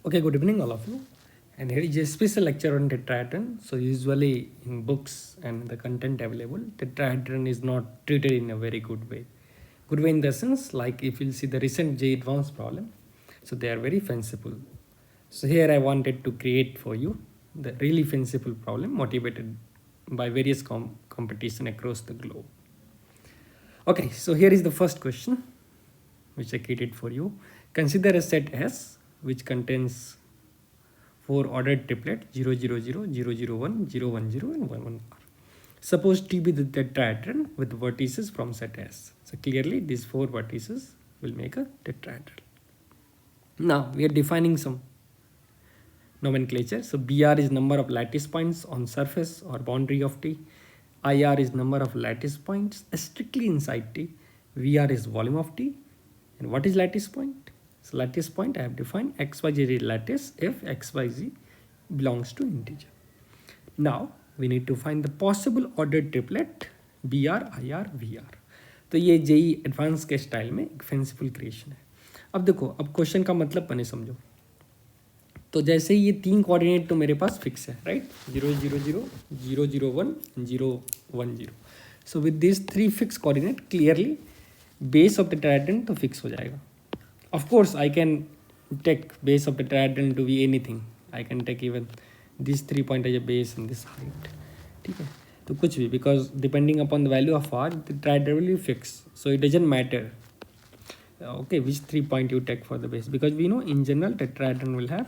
Okay, good evening all of you. And here is a special lecture on tetrahedron. So usually in books and the content available, tetrahedron is not treated in a very good way. Good way in the sense, like if you'll see the recent J advanced problem, so they are very fanciful. So here I wanted to create for you the really fanciful problem motivated by various competition across the globe. Okay, so here is the first question which I created for you. Consider a set S which contains 4 ordered triplet 0 0 0 0 0 1 0 1 0 and 1 1 r. Suppose T be the tetrahedron with vertices from set S. So clearly these 4 vertices will make a tetrahedron. Now we are defining some nomenclature. So BR is number of lattice points on surface or boundary of T. IR is number of lattice points strictly inside T. VR is volume of T. And what is lattice point? So lattice point I have defined xyz lattice if xyz belongs to integer. Now we need to find the possible ordered triplet BR, IR, VR. तो ये JEE advance के style में एक फेंसिफुल creation है. अब देखो, अब question का मतलब पहले समझो. तो जैसे ये 3 कोऑर्डिनेट तो मेरे पास फिक्स है, right? 0 0 0 0 0 1 0 1 0. So with this 3 fix coordinate clearly base of the tetrahedron तो फिक्स हो जाएगा. Of course, I can take base of the tetrahedron to be anything. I can take even these 3 points as a base and this height. ठीक है, तो कुछ भी, because depending upon the value of r, the tetrahedron will be fixed. So it doesn't matter. Okay, which 3 point you take for the base, because we know in general tetrahedron will have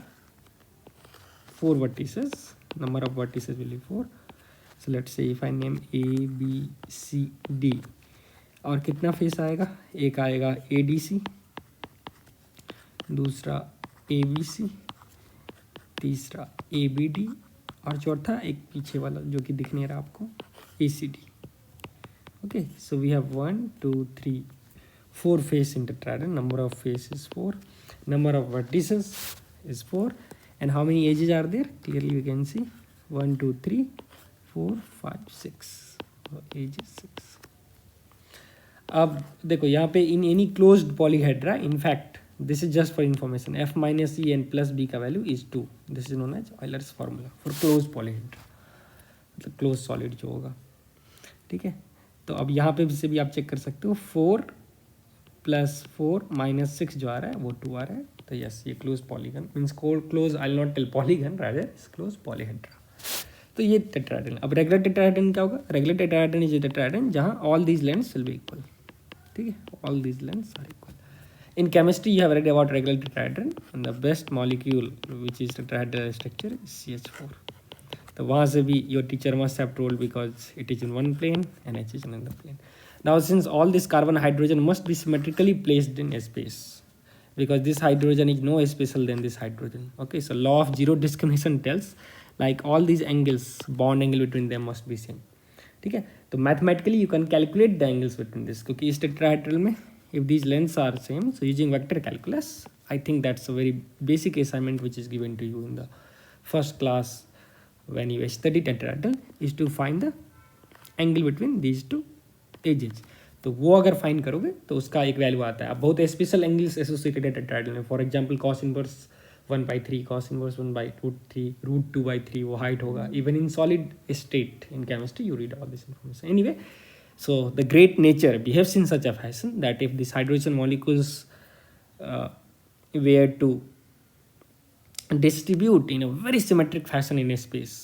4 vertices. Number of vertices will be 4. So let's say if I name A, B, C, D, और कितना face आएगा? एक आएगा ADC, दूसरा ABC, तीसरा ABD और चौथा एक पीछे वाला जो कि दिख नहीं रहा आपको ACD. Okay, so we have 1 2 3 4 face in tetrahedron. Number of face is 4, number of vertices is 4, and how many edges are there? Clearly you can see 1 2 3 4 5 6. So edges 6. अब देखो यहाँ पे in any closed polyhedra, in fact this is just for information, f minus e and plus b का value is 2. This is known as Euler's formula for closed polyhedra, मतलब closed solid जो होगा. ठीक है, तो अब यहाँ पे से भी आप चेक कर सकते हो 4 प्लस 4 माइनस 6 जो आ रहा है वो 2 आ रहा है. तो यस, ये close polygon means close, I will not tell polygon, rather is close polyhedra. तो ये टेट्राहेड्रन. अब रेगुलर टेट्राहेड्रन क्या होगा? रेगुलर टेट्राहेड्रन इज टेट्राहेड्रन जहाँ all these lengths will be equal. ठीक है, all these lengths are equal. In chemistry, you have read about regular tetrahedron, and the best molecule which is tetrahedral structure is CH4. तो वहाँ से भी your teacher must have told, because it is in one plane and H is in another plane. Now, since all this carbon hydrogen must be symmetrically placed in a space, because this hydrogen is no special than this hydrogen. Okay, so law of zero discrimination tells like all these angles, bond angle between them must be same. ठीक है, तो mathematically you can calculate the angles between this, क्योंकि इस tetrahedral में if these lengths are same, so using vector calculus, I think that's a very basic assignment which is given to you in the first class when you study tetrahedron, is to find the angle between these two edges. तो वो अगर find करोगे तो उसका एक value आता है. अब बहुत स्पेशल एंगल्स एसोसिएटेड है टेट्राहेड्रन में. For example cos inverse 1/3, cos inverse 1/√3, √2/3 वो हाइट होगा. Even in solid state in chemistry you read all this information. Anyway, so the great nature behaves in such a fashion that if these hydrogen molecules were to distribute in a very symmetric fashion in a space,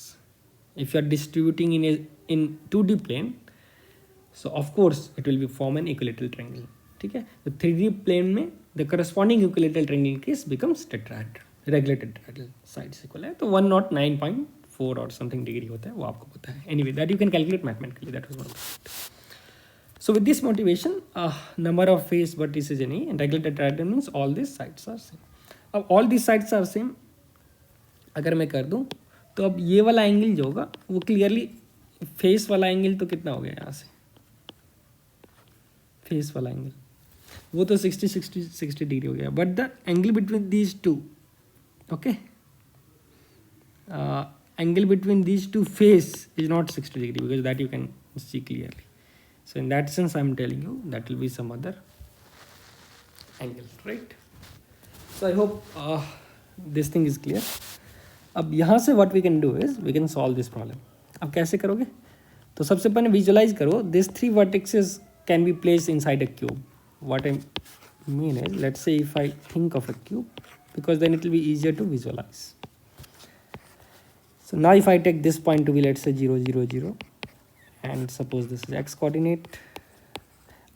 if you are distributing in 2D plane, so of course it will be form an equilateral triangle. ठीक है, तो 3D plane में the corresponding equilateral triangle case becomes tetrahedron. Regular tetrahedral sides equal है तो 109.4 or something degree होता है, वो आपको पता है. Anyway, that you can calculate mathematically. That was one of it. So with this motivation, number of face vertices in A and regular tetrahedron means all these sides are same. अब all these sides are same अगर मैं कर दूं तो अब ये वाला angle जो होगा वो क्लियरली फेस वाला एंगल तो कितना हो गया यहाँ से, फेस वाला एंगल वो तो 60 डिग्री हो गया. But the angle between these two, okay, angle between these two face is not 60 degree, because that you can see clearly. So in that sense, I am telling you that will be some other angle, right? So I hope this thing is clear. अब यहाँ से what we can do is we can solve this problem. अब कैसे करोगे? तो सबसे पहले visualize करो this 3 vertices can be placed inside a cube. What I mean is let's say if I think of a cube because then it will be easier to visualize. So now if I take this point to be let's say 0 0 0 and suppose this is x coordinate,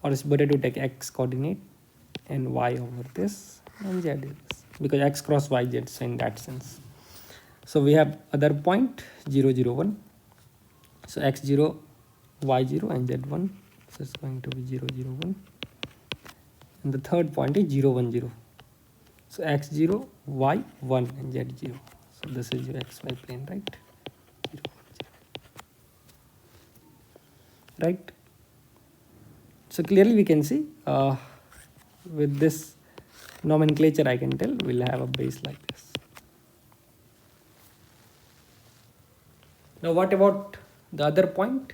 or it's better to take x coordinate and y over this and z is this because x cross y z, so in that sense. So we have other point 0 0 1, so x 0 y 0 and z 1, so it's going to be 0 0 1, and the third point is 0 1 0. So x 0 y 1 and z 0, so this is your xy plane, right? 0 1 0. Right? So clearly we can see with this nomenclature I can tell we'll have a base like this. Now what about the other point?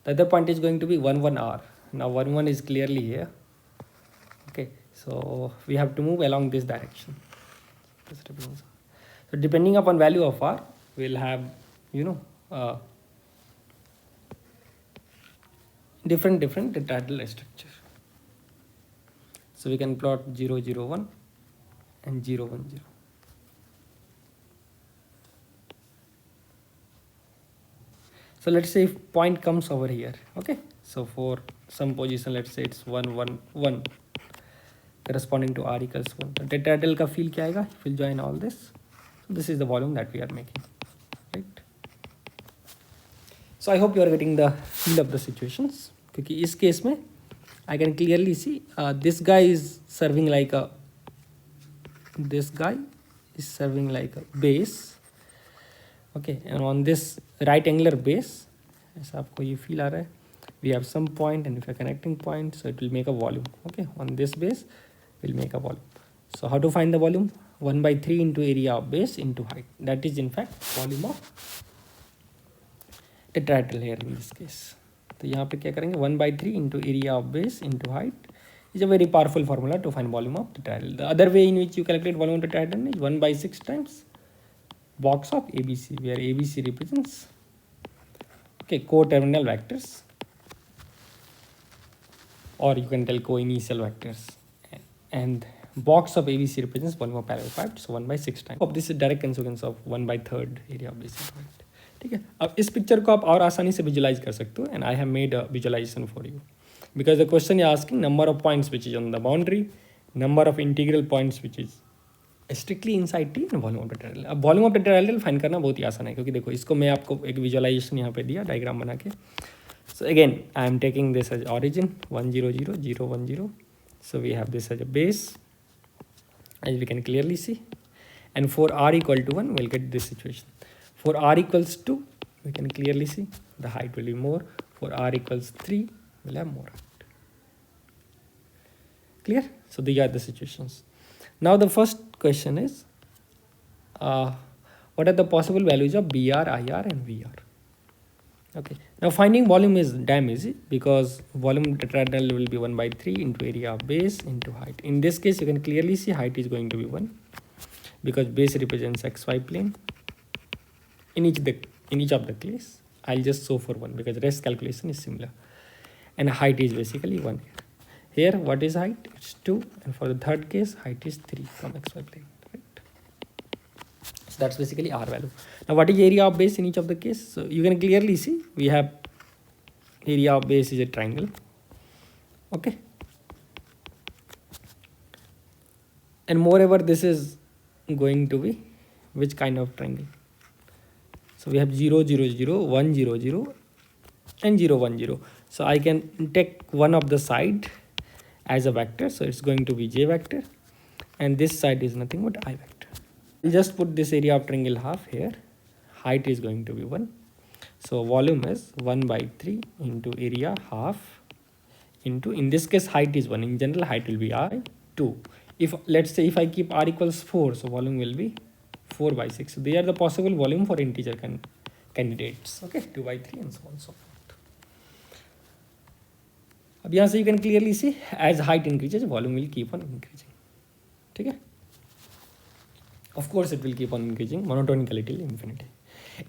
The other point is going to be 1 1 r. Now 1 1 is clearly here. Okay, so we have to move along this direction. So depending upon value of r, we'll have different tetrahedral structure. So we can plot 0 0 1 and 0 1 0. So let's say if point comes over here, okay, so for some position let's say it's 1 1 1 corresponding to r equals 1. The tetrahedral का feel क्या आएगा? If we'll join all this, so this is the volume that we are making, right? So I hope you are getting the feel of the situations. क्योंकि इस case में I can clearly see this guy is serving like a base, okay, and on this right angular base, ऐसा आपको ये feel आ रहा है, we have some point and if we are connecting point, so it will make a volume, okay, on this base will make a volume. So how to find the volume? 1 by 3 into area of base into height. That is in fact volume of tetrahedral here in this case. तो यहाँ पे क्या करेंगे? 1 by 3 into area of base into height is a very powerful formula to find volume of tetrahedral. The other way in which you calculate volume of tetrahedral is 1 by 6 times box of ABC, where ABC represents co-terminal vectors, or you can tell co-initial vectors, and box of ABC represents volume of parallel pipe, so 1 by 6 times. अब this is direct consequence of 1 by 3rd area of base. ठीक है, अब इस picture को आप और आसानी से विजुलाइज कर सकते हो, and I have made a visualization for you because the question is asking number of points which is on the boundary, number of integral points which is strictly inside T, and volume of tetrahedral. अब volume of tetrahedral find करना बहुत ही आसान है, क्योंकि देखो इसको मैं आपको एक विजुलाइजेशन यहाँ पे दिया डायग्राम बना के. So again I am taking this as origin 1 0 0 0 1 0. So we have this as a base, as we can clearly see, and for r equal to 1 we'll get this situation. For r equals 2 we can clearly see the height will be more. For r equals 3 we'll have more height. Clear? So these are the situations. Now the first question is what are the possible values of br, ir and vr? Okay, now finding volume is damn easy because volume tetrahedral will be 1 by 3 into area of base into height. In this case you can clearly see height is going to be 1 because base represents xy plane. In each of the case I'll just show for 1 because rest calculation is similar, and height is basically 1 here. Here what is height? It's 2, and for the third case height is 3 from xy plane, right? So that's basically r value. Now what is area of base in each of the case? So you can clearly see we have area of base is a triangle, okay, and moreover this is going to be which kind of triangle? So we have 0 0 0 1 0 0 and 0 1 0. So I can take one of the side as a vector, so it's going to be j vector, and this side is nothing but I vector. We'll just put this area of triangle half here. Height is going to be 1, so volume is 1 by 3 into area half into, in this case height is 1, in general height will be I 2. If let's say if I keep r equals 4, so volume will be 4 by 6. So they are the possible volume for integer candidates, okay, 2 by 3 and so on and so forth. अब यहाँ से you can clearly see as height increases volume will keep on increasing. ठीक है, Of course, it will keep on increasing monotonically till infinity.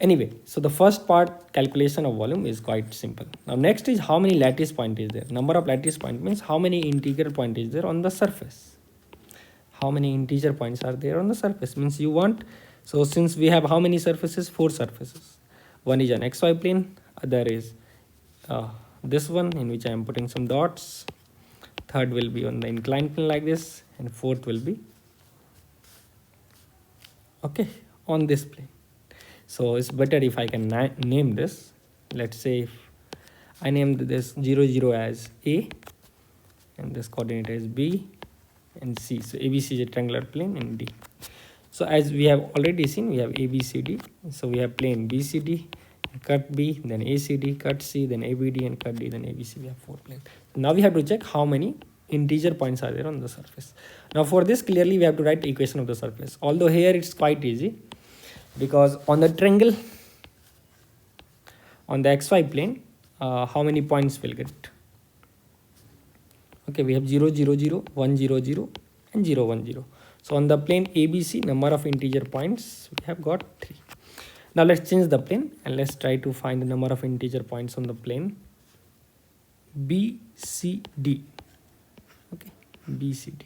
Anyway, so the first part, calculation of volume, is quite simple. Now next is how many lattice point is there. Number of lattice point means how many integer point is there on the surface. How many integer points are there on the surface means you want. So since we have how many surfaces? 4 surfaces. One is an xy plane, other is this one in which I am putting some dots. Third will be on the inclined plane like this, and fourth will be okay on this plane. So it's better if I can name this. Let's say if I named this 0 0 as A, and this coordinate is B and C. So ABC is a triangular plane, and D. So as we have already seen, we have ABCD. So we have plane BCD, cut B, then ACD, cut C, then ABD, and cut D, then ABC. We have 4 planes. Now we have to check how many integer points are there on the surface. Now for this, clearly we have to write the equation of the surface. Although here it's quite easy, because on the triangle, on the xy plane, how many points will get? Okay, we have 0 0 0, 1 0 0, and 0 1 0. So on the plane ABC, number of integer points we have got 3. Now let's change the plane and let's try to find the number of integer points on the plane BCD. Okay, BCD.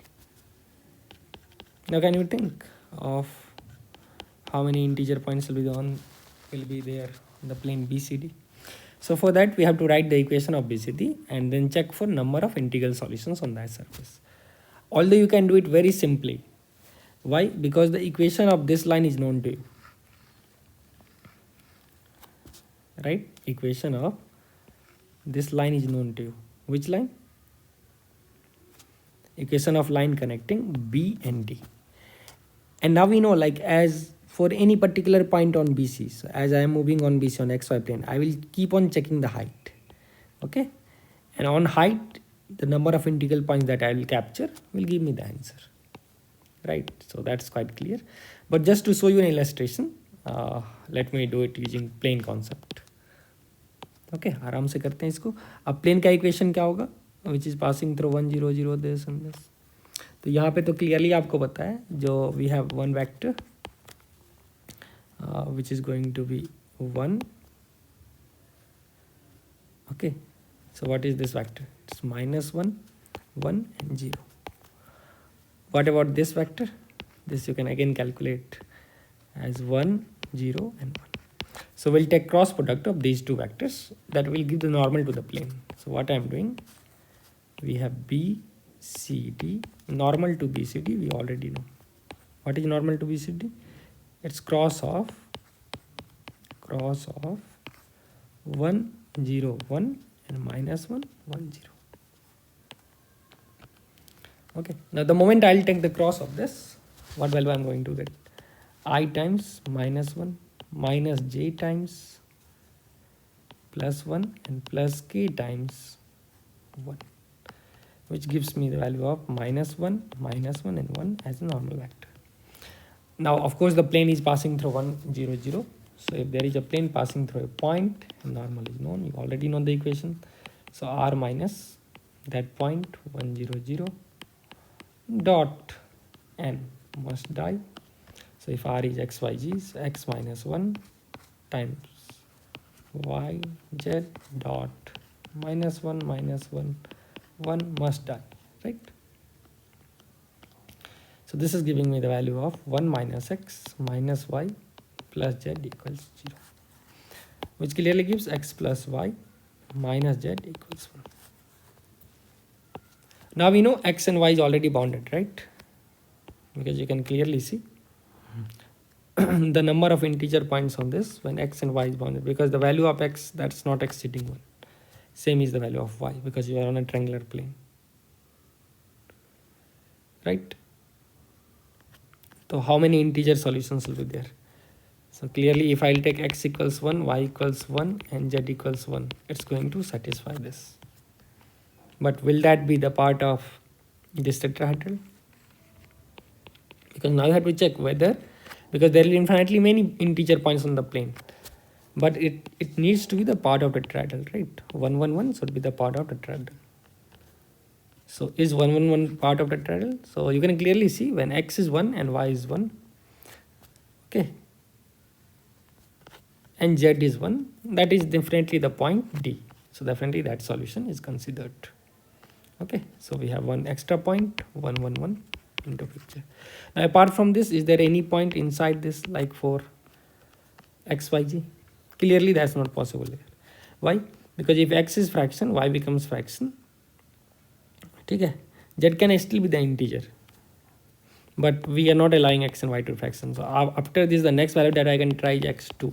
Now can you think of how many integer points will be there on the plane BCD? So for that we have to write the equation of BCD and then check for number of integral solutions on that surface. Although you can do it very simply. Why? Because the equation of this line is known to you. Right? Equation of this line is known to you. Which line? Equation of line connecting B and D. And now we know, like, as for any particular point on BC, so as I am moving on BC on xy plane, I will keep on checking the height. Okay, and on height, the number of integral points that I will capture will give me the answer. Right, so that's quite clear. But just to show you an illustration, let me do it using plane concept. Okay, आराम से करते हैं इसको. अब plane का equation क्या होगा? Which is passing through 1 0 0 this and this. तो यहाँ पे तो clearly आपको पता है, जो we have one vector which is going to be 1. Okay, so what is this vector? It's -1, 1 and 0. What about this vector? This you can again calculate as 1 0 and 1. So we'll take cross product of these two vectors, that will give the normal to the plane. So what I am doing, we have BCD, normal to BCD we already know. What is normal to BCD? It's cross of 1 0 1 and -1 1 0. Okay, now the moment I'll take the cross of this, what value I'm going to get? I times -1 minus j times +1 and plus k times 1, which gives me the value of -1 and 1 as a normal vector. Now of course the plane is passing through 1 0 0. So if there is a plane passing through a point, normal is known, you already know the equation. So r minus that point 1 0 0 dot n must die. So if r is xyz, so x minus 1 times y z dot -1 1 must die, right? So this is giving me the value of 1 minus x minus y plus z equals 0, which clearly gives x plus y minus z equals 1. Now we know x and y is already bounded, right? Because you can clearly see the number of integer points on this when x and y is bounded, because the value of x, that's not exceeding 1. Same is the value of y, because you are on a triangular plane, right? So how many integer solutions will be there? So clearly if I'll take x equals 1, y equals 1 and z equals 1, it's going to satisfy this. But will that be the part of this tetrahedron? Because now you have to check whether, because there will be infinitely many integer points on the plane, but it needs to be the part of the tetrahedron, right? 1 1 1 should be the part of the tetrahedron. So is 1 1 1 part of the tetrahedron? So you can clearly see when x is 1 and y is 1, Okay, and Z is 1, that is definitely the point D. So definitely that solution is considered. Okay, so we have one extra point, 1 1 1 into picture. Now apart from this, is there any point inside this like for x y z? Clearly that's not possible here. Why? Because if x is fraction, y becomes fraction. Okay, z can still be the integer, but we are not allowing x and y to fraction. So after this, the next value that I can try x2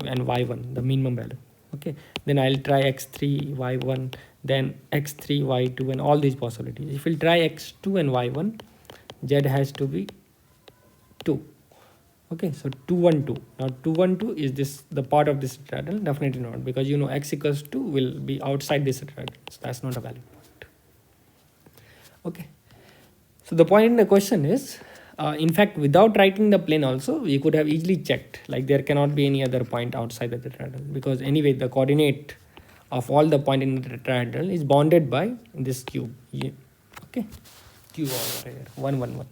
and y1, the minimum value. Okay, then I'll try x3 y1, then x3 y2, and all these possibilities. If we'll try x2 and y1, z has to be 2. Okay, so 2 1 2. Now 2 1 2, is this the part of this tetrahedron? Definitely not, because you know x equals 2 will be outside this tetrahedron, so that's not a valid point. Okay, so the point in the question is, in fact, without writing the plane also, we could have easily checked, like there cannot be any other point outside the tetrahedron, because anyway the coordinate of all the point in the tetrahedron is bounded by this cube. Yeah. Okay, cube over here, 1 1 1.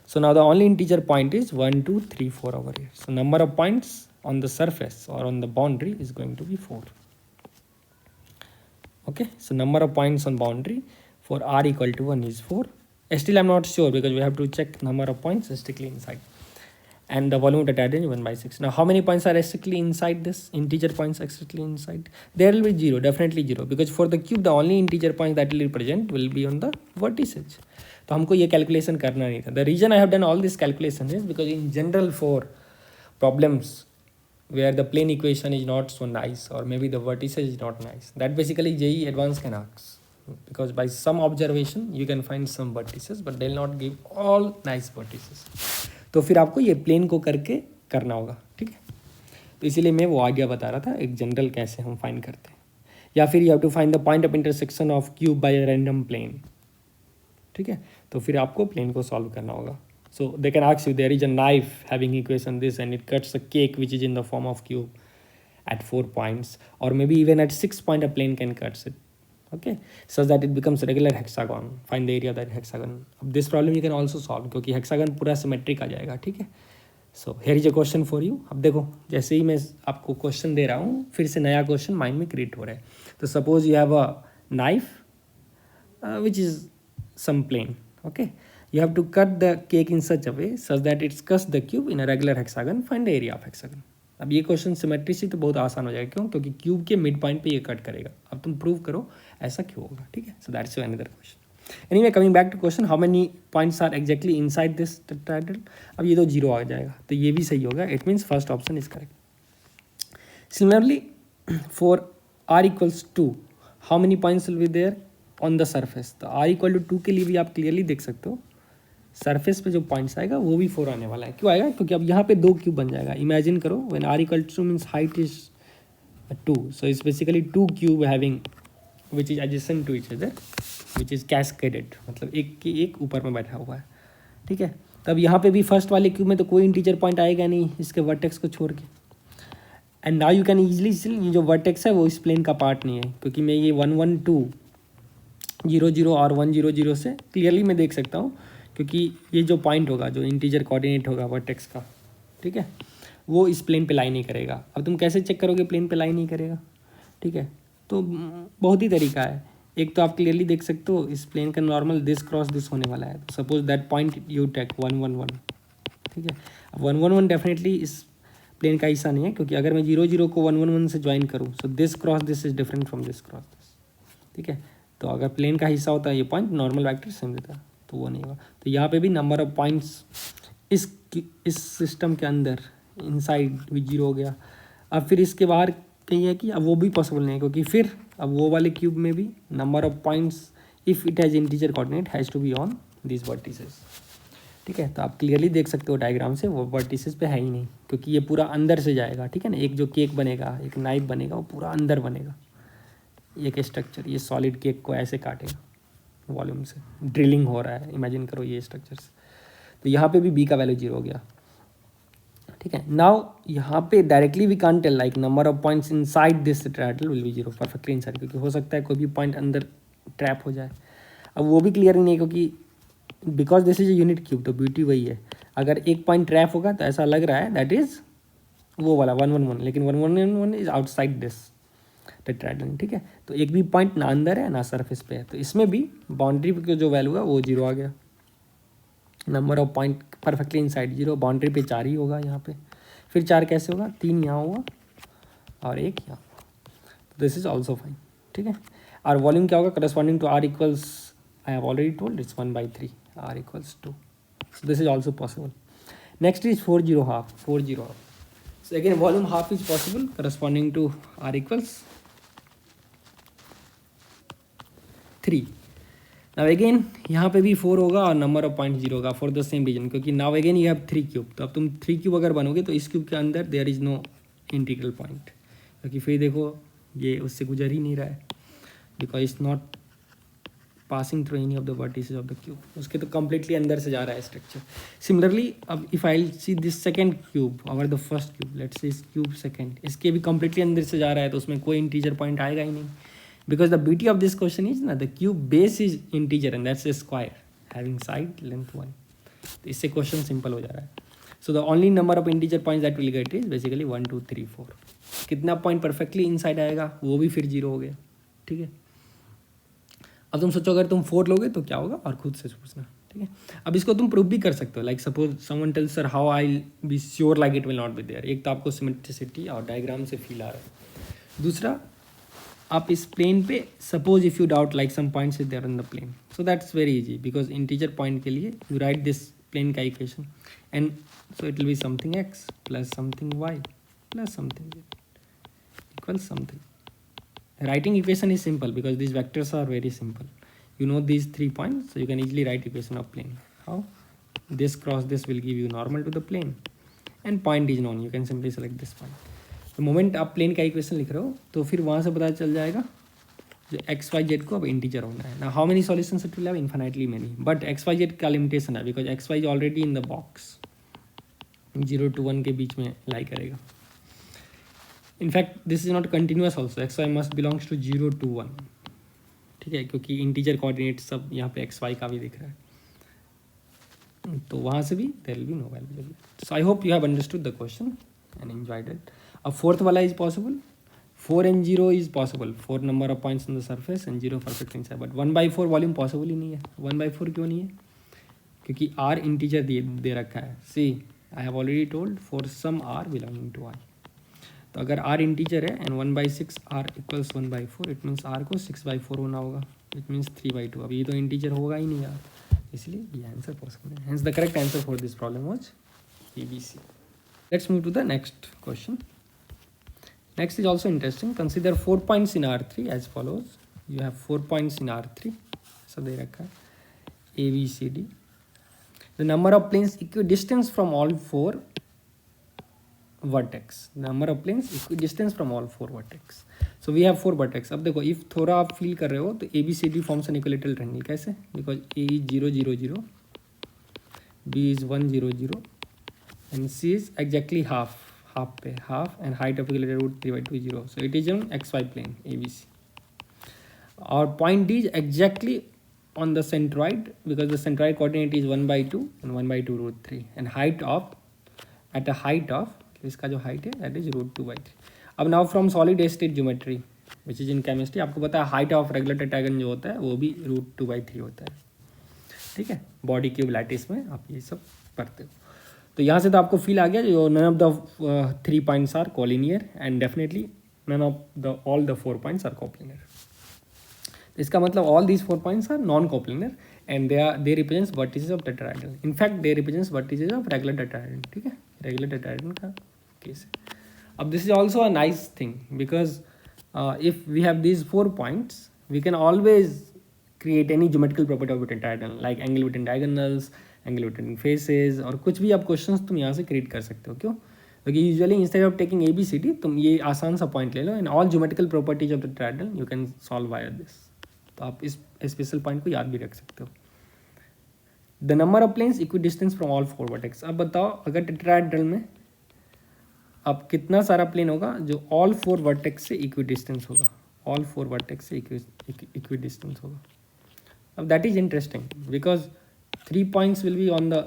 So now the only integer point is 1 2 3 4 over here. So number of points on the surface or on the boundary is going to be 4. Okay, so number of points on boundary for r equal to 1 is 4. Still I'm not sure, because we have to check number of points strictly inside, and the volume of the tetrahedron is 1 by 6. Now how many points are strictly inside this? Integer points strictly inside, there will be 0, definitely 0, because for the cube the only integer points that will represent will be on the vertices. तो हमको ये calculation करना नहीं था. The reason I have done all this calculation is because in general for problems where the plane equation is not so nice, or maybe the vertices is not nice, that basically JEE Advanced can ask, because by some observation you can find some vertices, but they'll not give all nice vertices. तो फिर आपको ये plane को करके करना होगा. ठीक है, तो इसीलिए मैं वो आइडिया बता रहा था, एक जनरल कैसे हम फाइंड करते हैं. या फिर you have to find the point of intersection of cube by random plane. ठीक है, तो फिर आपको प्लेन को सॉल्व करना होगा. So they can ask you, there is a knife having equation this and it cuts a cake which is in the form of cube at 4 points, or maybe even at 6 point a plane can cut it. Okay, so that it becomes a regular hexagon. Find the area of that hexagon. This problem you can also solve, क्योंकि hexagon पूरा symmetric आ जाएगा. ठीक है, so here is a question for you. अब देखो, जैसे ही मैं आपको क्वेश्चन दे रहा हूँ, फिर से नया क्वेश्चन माइंड में क्रिएट हो रहा है. तो suppose you have a knife which is some plane. Okay, you have to cut the cake in such a way such that it cuts the cube in a regular hexagon. Find the area of hexagon. अब ये question symmetry से तो बहुत आसान हो जाएगा. क्यों? क्योंकि क्यूब के मिड पॉइंट पे ये कट करेगा. अब तुम प्रूव करो ऐसा क्यों होगा. ठीक है, so that's another question. Anyway, coming back to question, how many points are exactly inside this tetrahedron. अब ये तो 0 आ जाएगा, तो ये भी सही होगा. It means first option is correct. Similarly for r equals 2, how many points will be there on the surface. तो r इक्वल टू 2 के लिए भी आप क्लियरली देख सकते हो, सरफेस पे जो पॉइंट्स आएगा वो भी 4 आने वाला है. क्यों आएगा? क्योंकि अब यहाँ पे 2 क्यूब बन जाएगा. इमेजिन करो, when r equal to means height is 2, so it's basically 2 cube having which is adjacent to each other, which is cascaded, मतलब एक के एक ऊपर में बैठा हुआ है. ठीक है, तब यहाँ पे भी फर्स्ट वाले क्यूब में तो कोई इंटीजर पॉइंट आएगा नहीं इसके वर्टेक्स को छोड़ के. And now you can easily see ये जो वर्टेक्स है वो इस प्लेन का पार्ट नहीं है, क्योंकि मैं ये 1 1 2 0 0 और 1 0 0 से क्लियरली मैं देख सकता हूँ, क्योंकि ये जो पॉइंट होगा, जो इंटीजर कोऑर्डिनेट होगा वर्टेक्स का, ठीक है, वो इस प्लेन पे लाई नहीं करेगा. अब तुम कैसे चेक करोगे प्लेन पे लाई नहीं करेगा? ठीक है, तो बहुत ही तरीका है. एक तो आप क्लियरली देख सकते हो इस प्लेन का नॉर्मल दिस क्रॉस दिस होने वाला है. Suppose that point you take 1 1 1. ठीक है, अब 1 1 1 डेफिनेटली इस प्लेन का हिस्सा नहीं है, क्योंकि अगर मैं 0 0 को 1 1 1 से ज्वाइन करूँ, so this cross this is different from this cross this. ठीक है, तो अगर प्लेन का हिस्सा होता है ये पॉइंट, नॉर्मल वेक्टर सेम देता है, तो वो नहीं होगा. तो यहाँ पे भी नंबर ऑफ पॉइंट्स इस सिस्टम के अंदर इनसाइड भी 0 हो गया. अब फिर इसके बाहर कहीं है कि अब वो भी पॉसिबल नहीं है, क्योंकि फिर अब वो वाले क्यूब में भी number of points if it has integer coordinate has to be on this vertices. ठीक है, तो आप क्लियरली देख सकते हो डायग्राम से वो वर्टिसेस पे है ही नहीं, क्योंकि ये पूरा अंदर से जाएगा. ठीक है ना, एक जो केक बनेगा, एक नाइफ बनेगा, वो पूरा अंदर बनेगा. एक स्ट्रक्चर ये सॉलिड केक को ऐसे काटेगा वॉल्यूम से, ड्रिलिंग हो रहा है, इमेजिन करो ये स्ट्रक्चर्स. तो यहाँ पे भी बी का वैल्यू 0 हो गया. ठीक है, नाउ यहाँ पे directly we can't tell like number of points inside this tetrahedron will be 0 perfectly inside, क्योंकि हो सकता है कोई भी पॉइंट अंदर ट्रैप हो जाए. अब वो भी क्लियर नहीं है, क्योंकि because this is a unit cube, तो ब्यूटी वही है. अगर एक पॉइंट ट्रैप होगा तो ऐसा लग रहा है दैट इज वो वाला 111, लेकिन 111 इज आउटसाइड दिस टेट्राहेड्रन, ठीक है। तो एक भी पॉइंट ना अंदर है ना सरफेस पे है, तो इसमें भी बाउंड्री पे जो वैल्यू है वो 0 आ गया। Number of point perfectly inside 0, boundary पे 4 ही होगा यहाँ पे। फिर 4 कैसे होगा, 3 यहाँ होगा और 1 यहाँ, दिस इज ऑल्सो फाइन, ठीक है। और वॉल्यूम क्या होगा, corresponding to R equals, I have already told it's 1/3, R equals 2, so this is also possible. Next is 4/0 half, 4/0 half. So again volume half is possible corresponding to R equals 3. Now again यहाँ पे भी 4 होगा और number of point 0 होगा for the same reason, क्योंकि now again ये अब 3 cube, तो अब तुम 3 क्यूब अगर बनोगे तो इस क्यूब के अंदर there is no integral point, क्योंकि फिर देखो ये उससे गुजर ही नहीं रहा है, because it's not passing through any of the vertices of the cube, उसके तो कम्प्लीटली अंदर से जा रहा है स्ट्रक्चर। सिमिलरली अब if I see this second cube और the first cube, let's say इस क्यूब सेकंड, इसके भी कम्प्लीटली अंदर से जा रहा है, तो उसमें कोई इंटीजर पॉइंट आएगा ही नहीं, because the beauty of this question is ना the cube base is integer and that's a square having side length 1, तो इससे क्वेश्चन सिंपल हो जा रहा है। So the only number of integer points that will get is basically 1 2 3 4। कितना point perfectly inside आएगा वो भी फिर 0 हो गया, ठीक है। अब तुम सोचो अगर तुम 4 लोगे तो क्या होगा, और खुद से पूछना, ठीक है। अब इसको तुम प्रूव भी कर सकते हो, like suppose someone tells sir how I be sure like it will not be there. एक तो आपको सिमेट्रिसिटी और डायग्राम से फील आ रहा है, दूसरा आप इस प्लेन पे suppose if you doubt like some points is there on the plane, so that's very easy, because integer point के लिए यू राइट दिस प्लेन का equation and so it will be something x plus something y plus something z equals something. Writing equation is simple because these vectors are very simple. You know these 3 points, so you can easily write equation of plane. How? This cross this will give you normal to the plane and point is known. You can simply select this point. The moment आप plane का equation लिख रहे हो तो फिर वहाँ से पता चल जाएगा जो x y z को अब integer होना है. Now how many solutions it will have? Infinitely many. But x y z का limitation है because x y is already in the box. 0 to 1 के बीच में lie करेगा. In fact, this is not continuous also. X y must belongs to 0 to 1. ठीक है, क्योंकि integer coordinate सब यहाँ पे एक्स वाई का भी दिख रहा है, तो वहाँ से भी there will be no value. So I hope you have understood the question and enjoyed it. अब फोर्थ वाला is possible, 4 and 0 is possible, 4 number of points on the surface and 0 perfect inside, but 1/4 volume possible ही नहीं है. 1/4 क्यों नहीं है? क्योंकि are integer दे रखा है. See I have already told for some R belonging to I. तो अगर r इंटीजर है and 1/6 r equals 1/4, it means r को 6/4 होना होगा, इट मीन्स 3/2. अब ये तो इंटीजर होगा ही नहीं यार, इसलिए ये आंसर पॉसिबल है. Hence the correct answer for this problem was ABC. Let's move to the next question. Next is also interesting. Consider 4 points in R3 as follows. You have 4 points in R3, ऐसा दे रखा है ABCD. The number of planes equidistance from all 4 vertex. Number of planes equidistant from all 4 vertex. So we have 4 vertex. अब देखो if थोड़ा आप feel कर रहे हो तो ABCD forms an equilateral triangle. कैसे? Because A is 0 0 0, B is 1 0 0 and C is exactly half पे half and height of equilateral root 3/2 0. So it is on XY plane ABC. Our point D is exactly on the centroid because the centroid coordinate is 1/2 and 1/2 root 3 and height of at a height of इसका जो height है that is √2/3. अब now from solid state geometry which is in chemistry आपको पता है height of regular tetrahedron जो होता है वो भी √2/3 होता है. ठीक है, बॉडी क्यूब लैटिस में आप ये सब पढ़ते हो. तो यहाँ से तो आपको फील आ गया जो none of the 3 points are collinear and definitely none of the all the 4 points are coplanar. इसका मतलब all these 4 points are non coplanar and they represents vertices of tetrahedron. In fact they represents vertices of regular tetrahedron. ठीक है, regular tetrahedron का case है. अब this is also a nice thing because if we have these 4 points we can always create any geometrical property of tetrahedron like angle between diagonals, angle between faces और कुछ भी आप questions तुम यहाँ से क्रिएट कर सकते हो. क्यों? क्योंकि usually instead of taking ABCD तुम ये आसान सा पॉइंट ले लो and all geometrical properties of tetrahedron you can solve by this. तो आप इस स्पेशल पॉइंट को याद भी रख सकते हो. The number of planes equidistance from all 4 vertex. अब बताओ अगर टेट्राहेड्रन में अब कितना सारा प्लेन होगा जो ऑल 4 वर्टेक्स से इक्विडिस्टेंस होगा, ऑल 4 वर्टेक्स से इक्विडिस्टेंस होगा. अब that is interesting because 3 points will be on the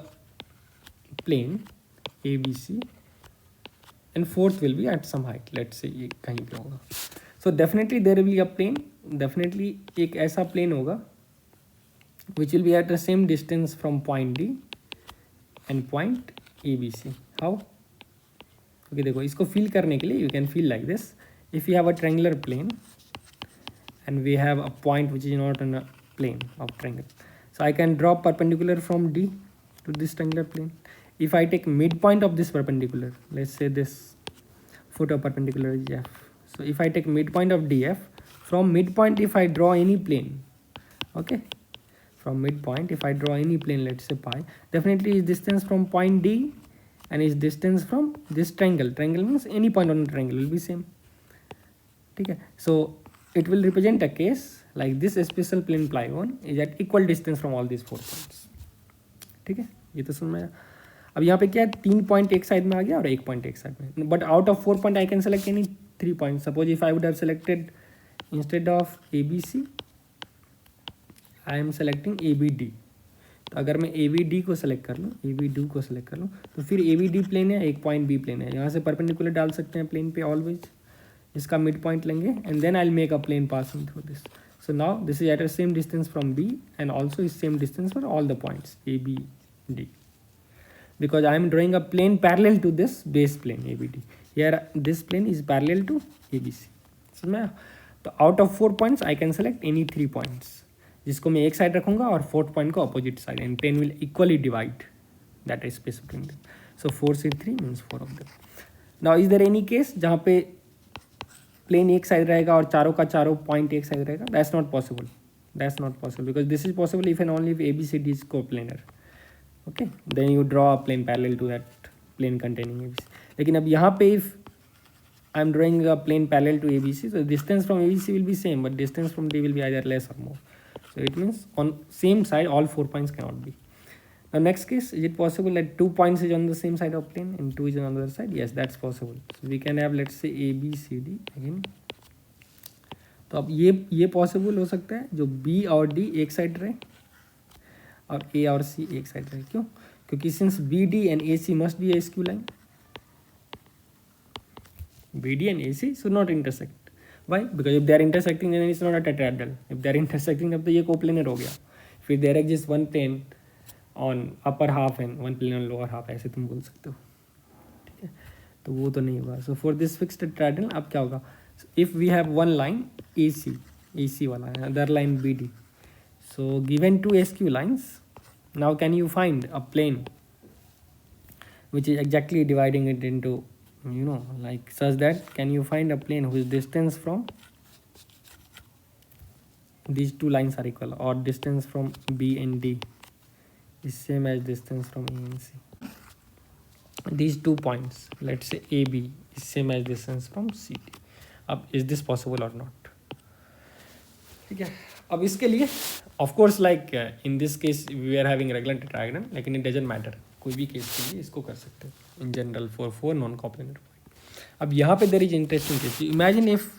plane ABC and fourth will be at some height, let's say ये कहीं पे होगा. So definitely there will be a plane, definitely एक ऐसा plane होगा which will be at the same distance from point D and point ABC. How? Okay, देखो इसको feel करने के लिए you can feel like this. If you have a triangular plane and we have a point which is not on a plane of triangle, so I can draw perpendicular from D to this triangular plane. If I take midpoint of this perpendicular, let's say this foot of perpendicular is F. So if I take midpoint of DF, from midpoint if I draw any plane, okay, from midpoint if I draw any plane, let's say pi, definitely is distance from point D and is distance from this triangle. Triangle means any point on the triangle will be same. Okay, so it will represent a case like this special plane polygon is at equal distance from all these 4 points. ठीक है, ये तो समझ में आया. अब यहाँ पे क्या है, 3 पॉइंट एक साइड में आ गया और 1 पॉइंट एक साइड में, but out of 4 point I can select any 3 point. Suppose if I would have selected instead of ABC I am selecting ABD. तो अगर मैं ABD को सेलेक्ट कर लूँ, ABD को सेलेक्ट कर लूँ, तो फिर ABD प्लेन है, एक पॉइंट B प्लेन है, यहाँ से परपेंडिकुलर डाल सकते हैं प्लेन पे ऑलवेज. इसका मिड पॉइंट लेंगे and then I will make a plane passing through this. So now this is at the same distance from B and also is same distance for all the points A, B, D. Because I am drawing a plane parallel to this base plane ABD. Here this plane is parallel to ABC. समझ में? तो out of 4 points I can select any 3 points. जिसको मैं एक side रखूँगा और 4th point को opposite side and plane will equally divide that space between them. So 4 से 3 means 4 of them. Now is there any case जहाँ पे plane एक साइड रहेगा और चारों का चारों पॉइंट एक साइड रहेगा? That's not possible. That's not possible because this is possible if and only if ABCD is coplanar. Okay, then you draw a plane parallel to that plane containing ABC. लेकिन अब यहाँ पे if I am drawing a plane parallel to ABC, so distance from ABC will be same but distance from D will be either less or more. So it means on same side all 4 points cannot be. Now next case, is it possible that 2 points is on the same side of plane and 2 is on the other side? Yes, that's possible. So we can have let's say ABCD again. तो अब ये possible हो सकता है जो B और D एक side रहे और A और C एक साइड रहे. क्यों? क्योंकि since BD and AC must be a skew line, BD and AC should not intersect. Why? Because if they are intersecting then it's not a tetrahedral. If they are intersecting तब तो ये coplanar हो गया. फिर there exists one plane on upper half and one plane on lower half, ऐसे तुम बोल सकते हो. ठीक है, तो वो तो नहीं होगा. So for this fixed tetrahedron अब क्या होगा? If we have one line AC वाला है, other line BD, so given 2 SQ lines, now can you find a plane which is exactly dividing it into, you know, like such that can you find a plane whose distance from these 2 lines are equal or distance from B and D is same as distance from A and C. These 2 points, let's say AB is same as distance from CD. अब is this possible or not? ठीक है, अब इसके लिए of course like in this case we are having regular tetrahedron, लेकिन it doesn't matter, कोई भी case के लिए इसको कर सकते हो in general for 4 non coplanar point. अब यहाँ पे there is interesting case. Imagine if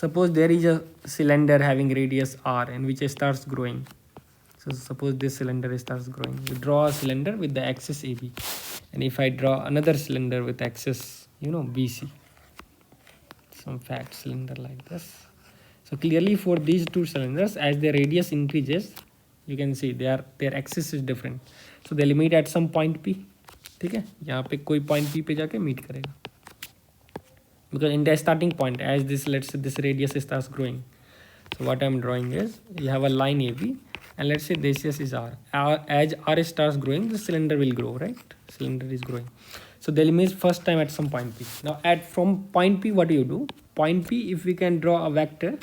suppose there is a cylinder having radius R and which starts growing. So suppose this cylinder starts growing. You draw a cylinder with the axis AB, and if I draw another cylinder with axis, you know, BC, some fat cylinder like this. So clearly for these 2 cylinders, as their radius increases, you can see their axis is different. So they will meet at some point P. ठीक है, यहाँ पे कोई point P पे जाके meet करेगा. Because in the starting point, as this, let's say this radius starts growing. So what I'm drawing is, you have a line AB, and let's say this is R. As R starts growing, the cylinder will grow, right? Cylinder is growing. So they'll meet first time at some point P. Now from point P, what do you do? Point P, if we can draw a vector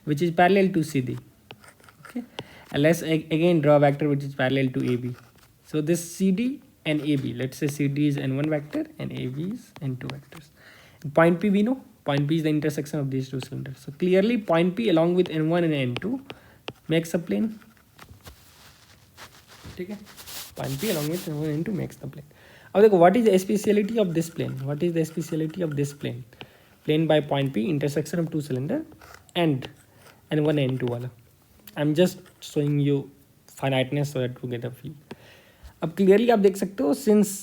which is parallel to CD, okay, and let's again draw a vector which is parallel to AB. So this CD and AB, let's say CD is N1 vector and AB is N2 vectors. Point P we know, point P is the intersection of these 2 cylinders. So clearly point P along with N1 and N2 makes a plane. ठीक है, point P along with N1 and N2 makes the plane. अब देखो what is the speciality of this plane? What is the speciality of this plane? Plane by point P, intersection of 2 cylinder and N1 and N2 वाला. I'm just showing you finiteness so that you get a feel. अब clearly आप देख सकते हो since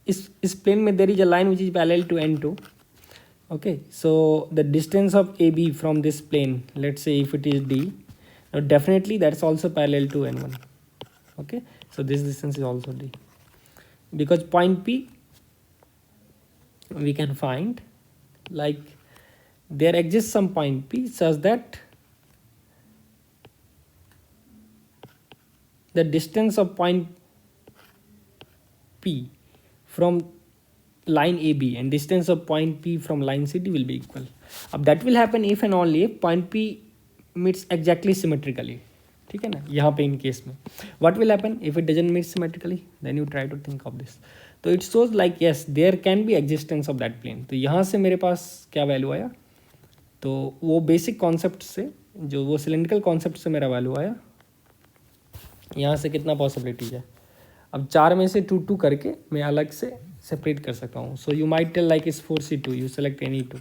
इस प्लेन में there is a line which is parallel to N2. Okay, so the distance of AB from this plane, let's say if it is D, now definitely that's also parallel to N1. Okay, so this distance is also D, because point P we can find, like there exists some point P such that the distance of point P from line AB and distance of point P from line CD will be equal. अब that will happen if and only if point P meets exactly symmetrically. ठीक है ना, यहाँ पे in case में what will happen if it doesn't meet symmetrically, then you try to think of this. तो it shows like yes there can be existence of that plane. तो यहाँ से मेरे पास क्या वैल्यू आया, तो वो बेसिक कॉन्सेप्ट से, जो वो सिलेंड्रिकल कॉन्सेप्ट से मेरा वैल्यू आया, यहाँ से कितना पॉसिबिलिटीज है. अब 4 में से 2 2 करके मैं अलग से सेपरेट कर सकता हूँ. So you might tell like इस 4C2, you select any 2.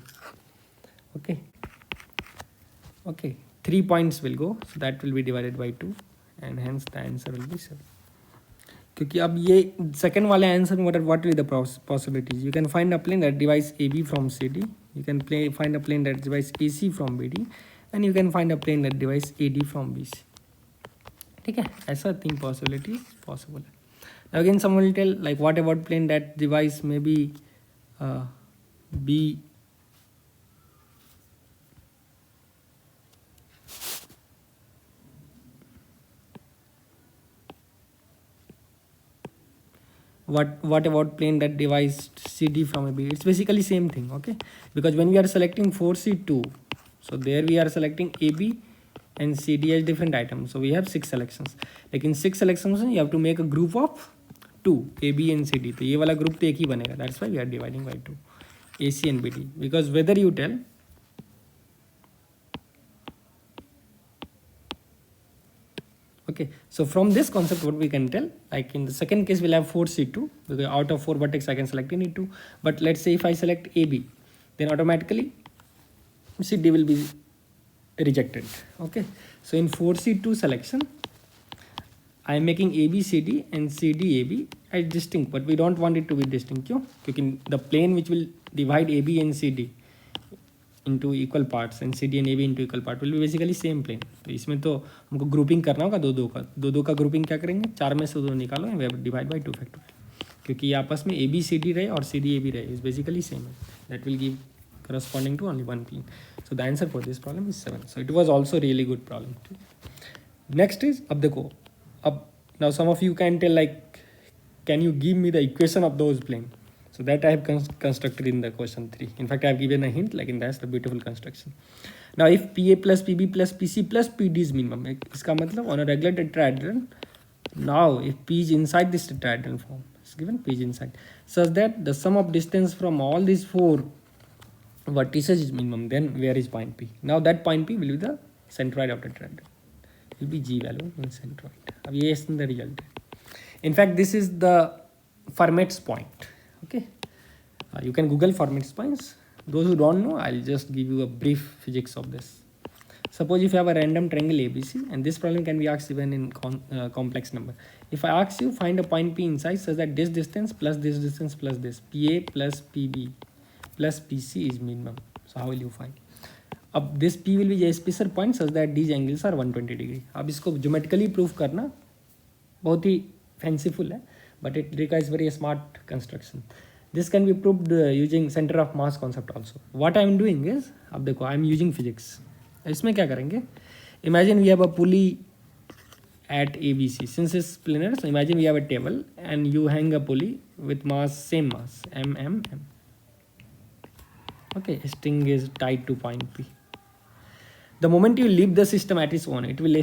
Okay 3 points will go, so that will be divided by 2 and hence the answer will be 7. क्योंकि अब ये सेकंड वाले आंसर में what will the possibilities, you can find a plane that divides AB from CD, you can find a plane that divides AC from BD and you can find a plane that divides AD from BC. ठीक है, ऐसा 3 possibilities possible है. Now again someone will tell like what about plane that divides maybe B what about plane that divides CD from AB? It's basically same thing. Okay, because when we are selecting 4C2, so there we are selecting AB and CD as different items, so we have 6 selections. Like in 6 selections you have to make a group of 2 AB and CD. तो ये वाला group तो एक ही बनेगा, that's why we are dividing by 2 AC and BD, because whether you tell okay, so from this concept what we can tell, like in the second case we'll have 4C2 because out of 4 vertex I can select any 2, but let's say if I select AB then automatically CD will be rejected. Okay, so in 4C2 selection I am making ABCD and CDAB as distinct, but we don't want it to be distinct. क्यों? क्योंकि the plane which will divide AB and CD into equal parts and CD and AB into equal part will be basically same plane. तो इसमें तो हमको grouping करना होगा दो का ग्रुपिंग क्या करेंगे, 4 में से 2 निकालो एंड डिवाइड बाई 2 फैक्टोरियल, क्योंकि आपस में ABCD रहे और CDAB रहे इज बेसिकली सेम है. That will give corresponding to only one plane. So the answer for this problem is 7. So it was also really good problem. Next is, अब देखो, अब now some of you can tell like, can you give me the equation of those plane? So that I have constructed in the question 3. In fact, I have given a hint, like in that's the beautiful construction. Now if PA plus PB plus PC plus PD is minimum, इसका मतलब on a regular tetrahedron, now if P is inside this tetrahedron form, it's given P is inside, such that the sum of distance from all these 4 vertices is minimum, then where is point P? Now that point P will be the centroid of the tetrahedron, will be G value in centroid. अब ये इसमें the result है. In fact, this is the Fermat's point. Okay, you can Google Fermat's points. Those who don't know, I'll just give you a brief physics of this. Suppose if you have a random triangle ABC, and this problem can be asked even in complex number. If I ask you find a point P inside such that this distance plus this distance plus this, PA plus PB plus PC is minimum. So how will you find? अब this P will be a special point such that these angles are 120 degree. अब इसको geometrically prove करना बहुत ही fanciful है, but it requires very smart construction. This can be proved using center of mass concept also. What I am doing is, अब देखो I am using physics. इसमें क्या करेंगे? Imagine we have a pulley at ABC. Since it's planar, so imagine we have a table and you hang a pulley with mass, same mass, m. Okay, string is tied to point P. The moment you leave the system at its own, it will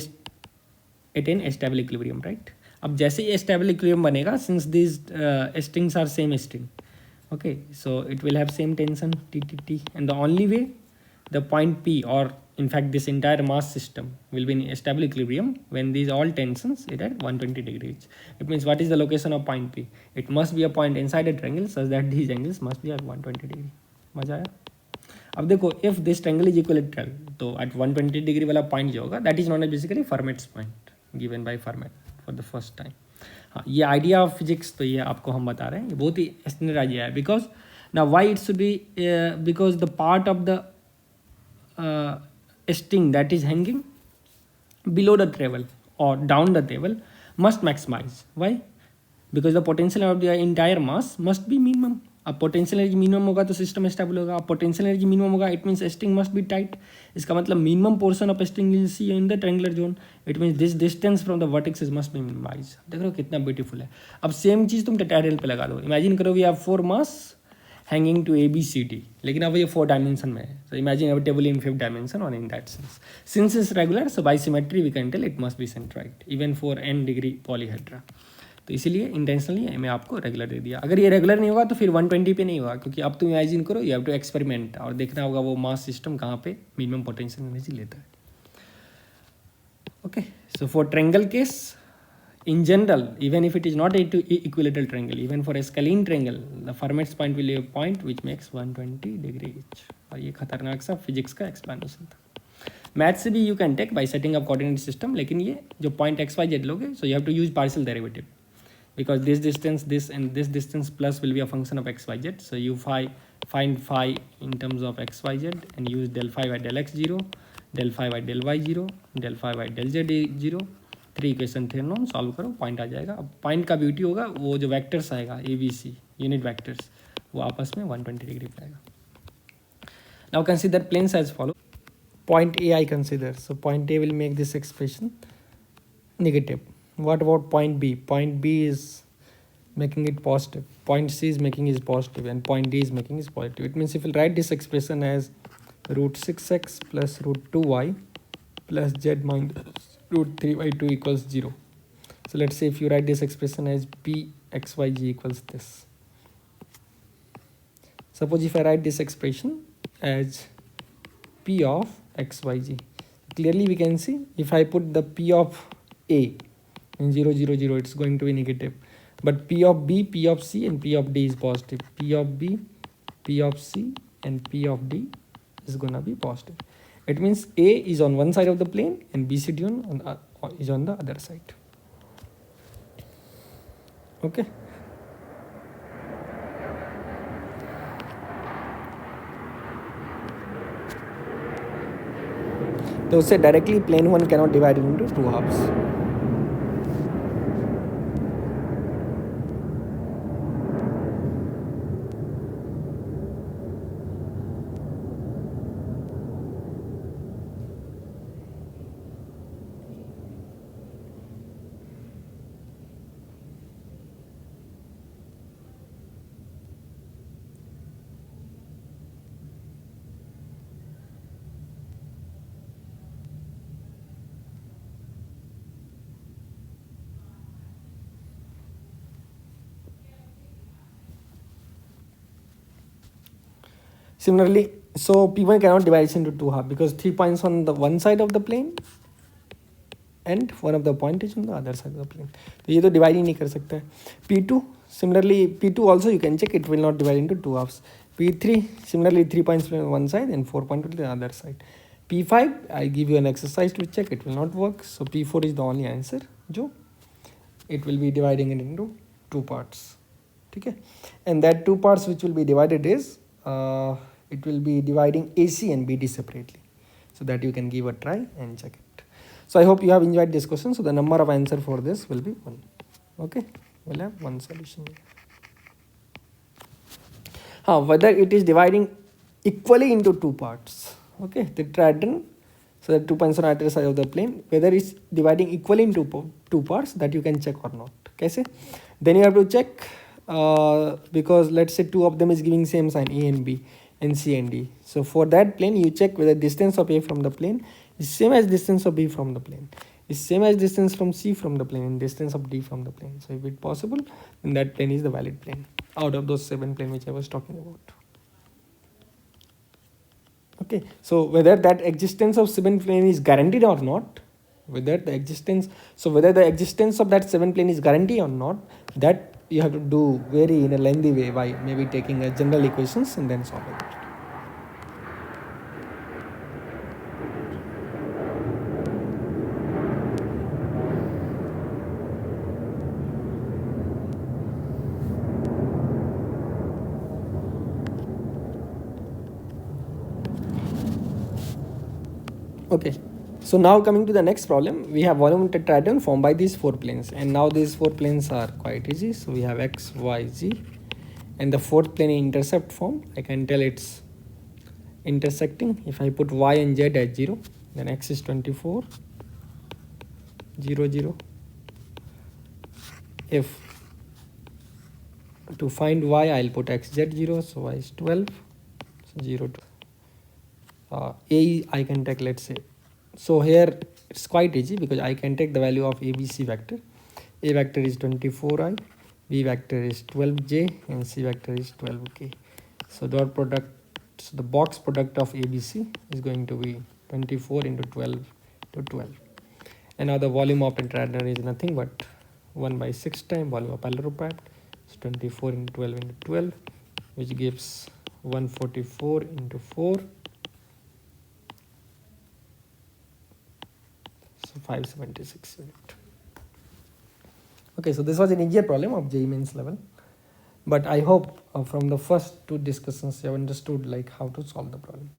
attain stable equilibrium, right? अब जैसे ही stable equilibrium बनेगा, since these strings are same string, okay, so it will have same tension T, and the only way the point P, or in fact this entire mass system, will be in stable equilibrium when these all tensions are at 120 degrees. It means what is the location of point P? It must be a point inside a triangle such that these angles must be at 120 degree. मजा आया? अब देखो, if this triangle is equilateral, तो at 120 degree वाला point जो होगा, that is known as basically Fermat's point, given by Fermat for the first time. हाँ, ये आइडिया ऑफ फिजिक्स तो ये आपको हम बता रहे हैं, ये बहुत ही स्टैंडर्ड आइडिया है. Because now why it should be because the part of the string that is hanging below the table or down the table must maximize. Why? Because the potential of the entire mass must be minimum. अब potential energy minimum होगा तो system stable होगा. अब potential energy minimum होगा, it means string must be tight. इसका मतलब minimum portion of string will see in the triangular zone. It means this distance from the vertexes must be minimize. देख रहे हो कितना beautiful है. अब सेम चीज़ तुम टेट्राहेड्रल पे लगा दो. इमेजिन करो we have 4 mass hanging to ABCD, लेकिन अब ये 4 डायमेंशन में है. So imagine our table in 5th dimension और in that sense since is regular, so by symmetry we can tell it must be centroid even for n degree polyhedra. तो इसीलिए intentionally मैं आपको रेगुलर दे दिया. अगर ये रेगुलर नहीं होगा तो फिर 120 पे नहीं होगा, क्योंकि अब तुम इमेजिन करो यू हैव टू एक्सपेरिमेंट और देखना होगा वो मास सिस्टम कहाँ पे मिनिमम पोटेंशियल एनर्जी लेता है. Okay, so for triangle case in general, even if it is not a equilateral triangle, even for a scalene triangle, the Fermat's point will be a point which makes 120 degree each. और ये खतरनाक सा physics का explanation था. Math से भी you can take by setting up coordinate system, लेकिन ये जो पॉइंट XYZ लोगे, so you have to use partial derivative because this distance, this and this distance plus will be a function of XYZ. So you find phi in terms of XYZ and use del phi by del x0, del phi by del y0, del phi by del z0. 3 equation थे non, solve करो, point आ जाएगा. अब point का beauty होगा वो जो vectors आएगा ABC unit vectors, वो आपस में 120 डिग्री पे आएगा. Now consider planes as follow. Point A I consider, so point A will make this expression negative. What about point B? Point B is making it positive. Point C is making it positive, and point D is making it positive. It means if we write this expression as root 6x plus root 2y plus z minus root 3y2 equals 0. So let's say if you write this expression as Pxyg equals this. Suppose if I write this expression as P of xyg, clearly we can see if I put the P of A in 0 0 0, it's going to be negative, but P of B, P of C and P of D is positive. P of B, P of C and P of D is gonna be positive. It means A is on one side of the plane and BCD is on the other side. Okay, तो उससे directly plane 1 cannot divide it into 2 halves. Similarly, so P1 cannot divide this into 2 halves because 3 points on the one side of the plane and one of the point is on the other side of the plane. तो ये तो divide ही नहीं कर सकता है. P2 similarly, P2 also you can check, it will not divide into 2 halves. P3 similarly 3 points on one side and 4 points on the other side. P5 I give you an exercise to check, it will not work. So P4 is the only answer जो it will be dividing it into 2 parts. ठीक है, and that 2 parts which will be divided is it will be dividing AC and BD separately, so that you can give a try and check it. So I hope you have enjoyed this question. So the number of answer for this will be 1. Okay, we'll have 1 solution. Whether it is dividing equally into 2 parts. Okay, tetrahedron, so the 2 points on either side of the plane, whether it's dividing equally into 2 parts, that you can check or not. Kaise? Then you have to check because let's say 2 of them is giving same sign A and B and C and D. So for that plane you check whether distance of A from the plane is same as distance of B from the plane, is same as distance from C from the plane and distance of D from the plane. So if it's possible, then that plane is the valid plane out of those 7 planes which I was talking about. Okay, so whether that existence of 7 plane is guaranteed or not, whether the existence of that 7 plane is guaranteed or not, that you have to do very in a lengthy way by maybe taking a general equations and then solving it. Okay, so now coming to the next problem, we have volume tetrahedron formed by these 4 planes, and now these 4 planes are quite easy. So we have x, y, z, and the fourth plane in intercept form. I can tell it's intersecting. If I put y and z as 0, then x is 24, 0, 0. If to find y, I'll put x, z 0, so y is 12, so 0 to a I can take, let's say. So here it's quite easy because I can take the value of ABC vector. A vector is 24i, B vector is 12j, and C vector is 12k. So dot product, so the box product of ABC is going to be 24 into 12 to 12. And now the volume of tetrahedron is nothing but 1 by 6 times volume of parallelepiped. So 24 into 12 into 12, which gives 144 into 4. So 576 unit. Okay, so this was an easier problem of JEE Mains level, but I hope from the first 2 discussions you have understood like how to solve the problem.